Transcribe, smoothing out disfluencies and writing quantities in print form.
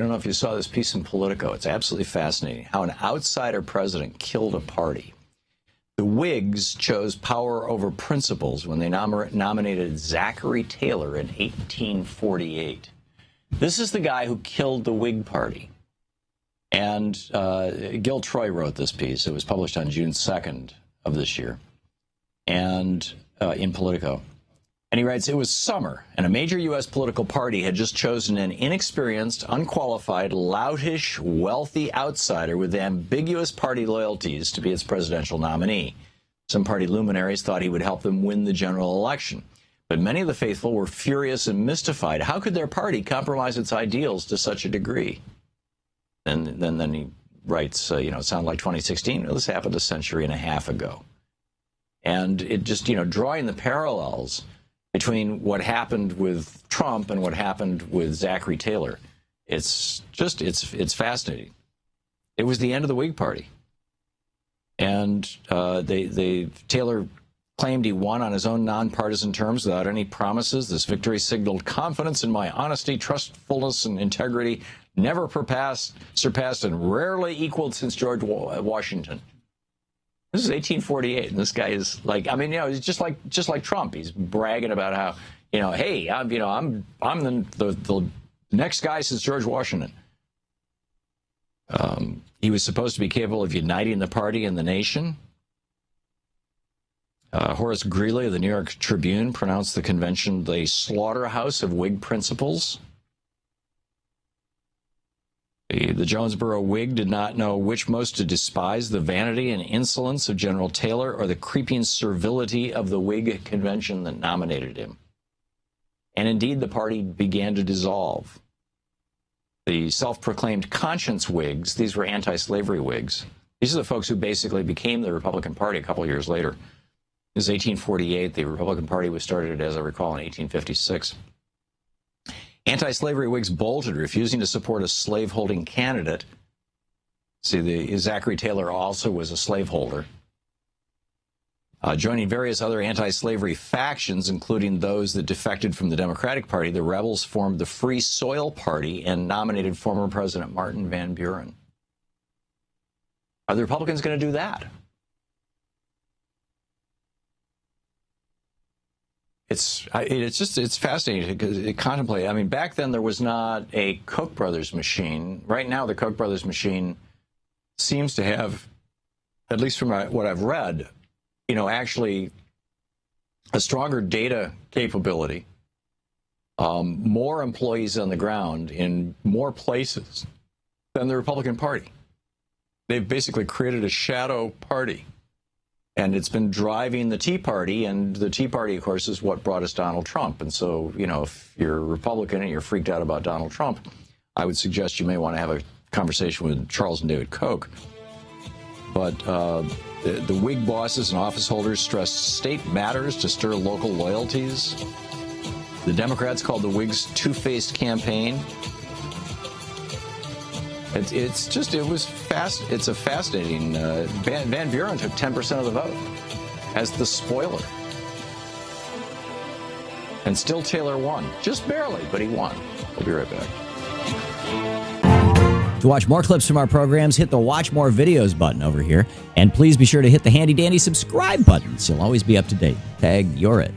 don't know if you saw this piece in Politico. It's absolutely fascinating how an outsider president killed a party. The Whigs chose power over principles when they nominated Zachary Taylor in 1848. This is the guy who killed the Whig Party. And Gil Troy wrote this piece. It was published on June 2nd of this year, and in Politico. And he writes, it was summer, and a major U.S. political party had just chosen an inexperienced, unqualified, loutish, wealthy outsider with ambiguous party loyalties to be its presidential nominee. Some party luminaries thought he would help them win the general election. But many of the faithful were furious and mystified. How could their party compromise its ideals to such a degree? And then he writes, it sounded like 2016. Well, this happened a century and a half ago. And it just, drawing the parallels between what happened with Trump and what happened with Zachary Taylor, it's fascinating. It was the end of the Whig Party. And Taylor claimed he won on his own nonpartisan terms without any promises. This victory signaled confidence in my honesty, trustfulness, and integrity, never surpassed, and rarely equaled since George Washington. This is 1848, and this guy is like, he's just like Trump. He's bragging about how, hey, I'm the next guy since George Washington. He was supposed to be capable of uniting the party and the nation. Horace Greeley of the New York Tribune pronounced the convention the slaughterhouse of Whig principles. The Jonesboro Whig did not know which most to despise, the vanity and insolence of General Taylor or the creeping servility of the Whig convention that nominated him. And indeed, the party began to dissolve. The self-proclaimed conscience Whigs, these were anti-slavery Whigs. These are the folks who basically became the Republican Party a couple of years later. This is 1848. The Republican Party was started, as I recall, in 1856. Anti-slavery Whigs bolted, refusing to support a slaveholding candidate. See, Zachary Taylor also was a slaveholder. Joining various other anti-slavery factions, including those that defected from the Democratic Party, the rebels formed the Free Soil Party and nominated former President Martin Van Buren. Are the Republicans going to do that? It's fascinating to contemplate. Back then there was not a Koch brothers machine. Right now, the Koch brothers machine seems to have, at least from what I've read, actually a stronger data capability, more employees on the ground in more places than the Republican Party. They've basically created a shadow party. And it's been driving the Tea Party, and the Tea Party, of course, is what brought us Donald Trump. And so, if you're a Republican and you're freaked out about Donald Trump, I would suggest you may want to have a conversation with Charles and David Koch. But the Whig bosses and office holders stressed state matters to stir local loyalties. The Democrats called the Whigs two-faced campaign. It's a fascinating. Van Buren took 10% of the vote as the spoiler, and still Taylor won, just barely, but he won. We'll be right back. To watch more clips from our programs, hit the Watch More Videos button over here, and please be sure to hit the handy dandy subscribe button so you'll always be up to date. Tag, you're it.